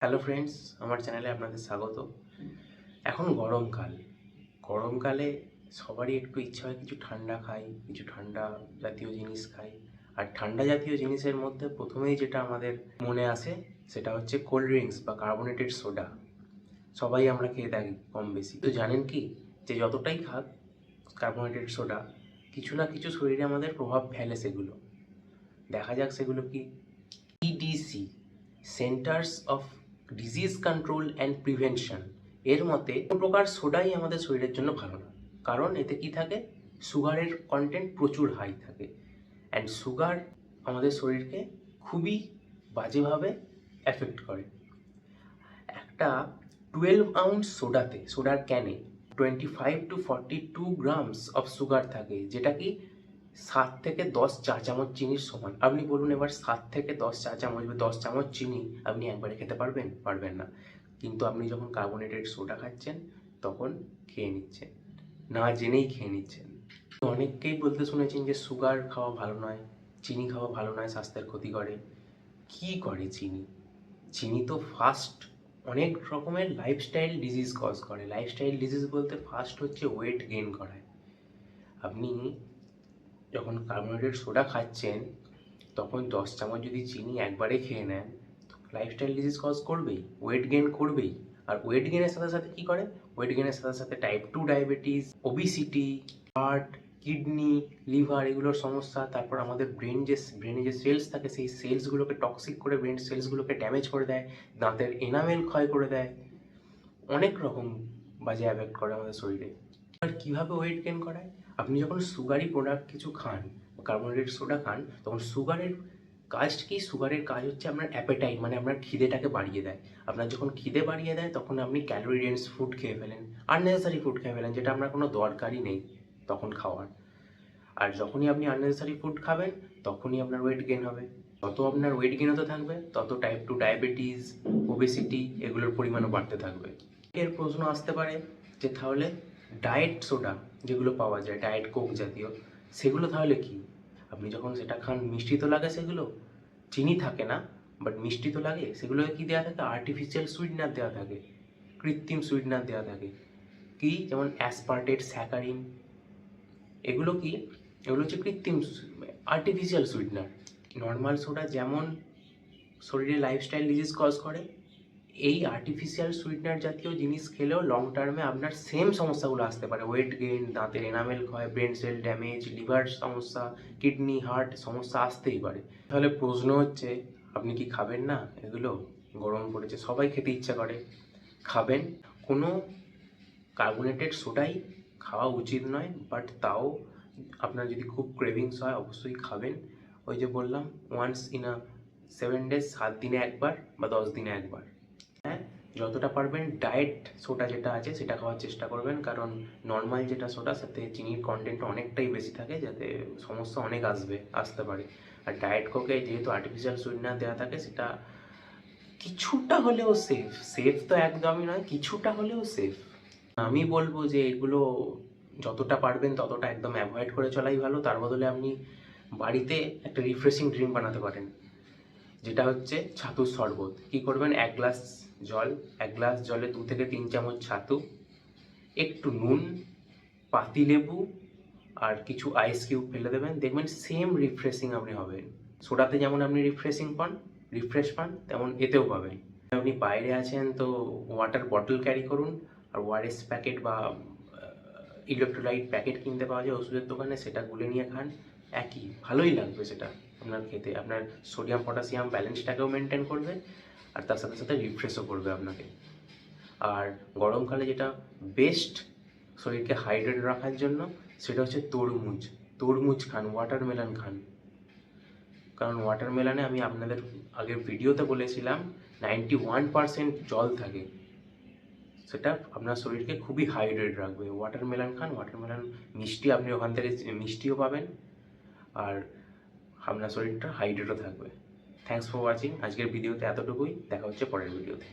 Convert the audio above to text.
Hello friends, আমার চ্যানেলে আপনাদের স্বাগত। এখন গরমকালে সবারই একটু ইচ্ছা হয় কিছু ঠান্ডা খাই, কিছু ঠান্ডা জাতীয় জিনিস খাই। আর ঠান্ডা জাতীয় জিনিসের মধ্যে প্রথমেই যেটা আমাদের মনে আসে সেটা হচ্ছে কোল্ড ড্রিঙ্কস বা কার্বোনেটেড সোডা। সবাই আমরা খেয়ে থাকি কম বেশি। তো জানেন কি, যে যতটাই খাক কার্বোনেটেড সোডা, কিছু না কিছু শরীরে আমাদের প্রভাব ফেলে সেগুলো। দেখা যাক সেগুলো কি। EDC, centres of disease control and prevention, এর মতে কোনো প্রকার সোডাই আমাদের শরীরের জন্য ভালো না। কারণ এতে কি থাকে, সুগারের কন্টেন্ট প্রচুর হাই থাকে। অ্যান্ড সুগার আমাদের শরীরকে খুবই বাজেভাবে এফেক্ট করে। একটা 12 আউন্স সোডার ক্যানে 25 to 42 গ্রামস অফ সুগার থাকে, যেটা কি 7 থেকে 10 চা চামচ চিনির সমান। আপনি বলুন এবার 7 থেকে 10 চা চামচ বা 10 চামচ চিনি আপনি একবারে খেতে পারবেন? পারবেন না। কিন্তু আপনি যখন কার্বোনেটেড সোডা খাচ্ছেন তখন খেয়ে নিচ্ছেন, না জেনেই খেয়ে নিচ্ছেন। অনেককেই বলতে শুনেছেন যে সুগার খাওয়া ভালো নয়, চিনি খাওয়া ভালো নয়, স্বাস্থ্যের ক্ষতি করে। কি করে চিনি? চিনি তো ফার্স্ট অনেক রকমের লাইফস্টাইল ডিজিজ কজ করে। লাইফস্টাইল ডিজিজ বলতে ফার্স্ট হচ্ছে ওয়েট গেইন করায়। আপনি যখন কার্বোনেটেড সোডা খাচ্ছেন তখন 10 চামচ যদি চিনি একবারে খেয়ে নেন, লাইফস্টাইল ডিজিজ কজ করবেই, ওয়েট গেইন করবেই। আর ওয়েট গেইনের সাথে সাথে কী করে? ওয়েট গেইনের সাথে সাথে type 2 diabetes, obesity, heart, kidney, liver এগুলোর সমস্যা। তারপর আমাদের ব্রেনে যে সেলস থাকে সেই সেলসগুলোকে টক্সিক করে, ব্রেন সেলসগুলোকে ড্যামেজ করে দেয়, দাঁতের এনামেল ক্ষয় করে দেয়, অনেক রকম বাজে এফেক্ট করে আমাদের শরীরে। আর কীভাবে ওয়েট গেইন করায়? আপনি যখন সুগারি প্রোডাক্ট কিছু খান, কার্বোনেটেড সোডা খান, তখন সুগারের কাজ হচ্ছে আপনার অ্যাপেটাইট, মানে আপনার খিদেটাকে বাড়িয়ে দেয়। আপনার যখন খিদে বাড়িয়ে দেয় তখন আপনি ক্যালোরি ডেন্স ফুড খেয়ে ফেলেন, আননেসেসারি ফুড খেয়ে ফেলেন, যেটা আপনার কোনো দরকারই নেই তখন খাওয়ার। আর যখনই আপনি আননেসেসারি ফুড খাবেন তখনই আপনার ওয়েট গেইন হবে। যত আপনার ওয়েট গেইন হতে থাকবে তত টাইপ 2 ডায়াবেটিস, ওবেসিটি এগুলোর পরিমাণও বাড়তে থাকবে। এর প্রশ্ন আসতে পারে যে তাহলে ডায়েট সোডা যেগুলো পাওয়া যায়, ডায়েট কোক জাতীয়, সেগুলো তাহলে কি? আপনি যখন সেটা খান মিষ্টি তো লাগে, সেগুলো চিনি থাকে না, বাট মিষ্টি তো লাগে। সেগুলোকে কী দেওয়া থাকে? আর্টিফিশিয়াল সুইটনার দেওয়া থাকে, কৃত্রিম সুইটনার দেওয়া থাকে। কি? যেমন অ্যাসপার্টেট, স্যাকারিন, এগুলো কি? এগুলো হচ্ছে কৃত্রিম আর্টিফিশিয়াল সুইটনার। নর্মাল সোডা যেমন শরীরে লাইফস্টাইল ডিজিজ কজ করে, এই আর্টিফিশিয়াল সুইটনার জাতীয় জিনিস খেলেও লং টার্মে আপনার সেম সমস্যাগুলো আসতে পারে। ওয়েট গেইন, দাঁতের এনামেল ক্ষয়, ব্রেন সেল ড্যামেজ, লিভার সমস্যা, কিডনি, হার্ট সমস্যা আসতেই পারে। তাহলে প্রশ্ন হচ্ছে, আপনি কি খাবেন না এগুলো? গরম পড়েছে, সবাই খেতে ইচ্ছা করে, খাবেন। কোনো কার্বোনেটেড সোডাই খাওয়া উচিত নয়, বাট তাও আপনার যদি খুব ক্রেভিংস হয় অবশ্যই খাবেন। ওই যে বললাম, ওয়ান্স ইন আ 7 ডেজ, 7 দিনে একবার বা 10 দিনে একবার। হ্যাঁ, যতটা পারবেন ডায়েট সোডা যেটা আছে সেটা খাওয়ার চেষ্টা করবেন, কারণ নর্মাল যেটা সোডা সাথে চিনির কন্টেন্ট অনেকটাই বেশি থাকে, যাতে সমস্যা অনেক আসতে পারে। আর ডায়েট কোকে যেহেতু আর্টিফিশিয়াল সুইটনার দেওয়া থাকে, সেটা কিছুটা হলেও সেফ তো একদমই নয়, কিছুটা হলেও সেফ। আমি বলবো যে এগুলো যতটা পারবেন ততটা একদম অ্যাভয়েড করে চলাই ভালো। তার বদলে আপনি বাড়িতে একটা রিফ্রেশিং ড্রিঙ্ক বানাতে পারেন, যেটা হচ্ছে ছাতুর শরবত। কী করবেন? এক গ্লাস জলে 2 থেকে 3 চামচ ছাতু, একটু নুন, পাতিলেবু আর কিছু আইস কিউব ফেলে দেবেন। দেখবেন সেম রিফ্রেশিং আপনি হবেন। সোডাতে যেমন আপনি রিফ্রেশ পান, তেমন এতেও পাবেন। আপনি বাইরে আছেন তো ওয়াটার বটল ক্যারি করুন, আর ওআরএস প্যাকেট বা ইলেকট্রোলাইট প্যাকেট কিনতে পাওয়া যায় ওষুধের দোকানে, সেটা গুলে নিয়ে খান। একই, ভালোই লাগবে সেটা আপনার খেতে। আপনার সোডিয়াম পটাশিয়াম ব্যালেন্সটাকেও মেনটেন করবে, আর তার সাথে সাথে রিফ্রেশও করবে আপনাকে। আর গরমকালে যেটা বেস্ট শরীরকে হাইড্রেট রাখার জন্য, সেটা হচ্ছে তরমুজ খান, ওয়াটারমেলন খান। কারণ ওয়াটারমেলনে আমি আপনাদের আগের ভিডিওতে বলেছিলাম 91% জল থাকে, সেটা আপনার শরীরকে খুবই হাইড্রেট রাখবে। ওয়াটারমেলন খান, ওয়াটারমেলন মিষ্টি, আপনি ওখান থেকে মিষ্টিও পাবেন, আর আপনার শরীরটা হাইড্রেটও থাকবে। Thanks for watching. আজকের ভিডিওতে এতটুকুই, দেখা হচ্ছে পরের ভিডিওতে।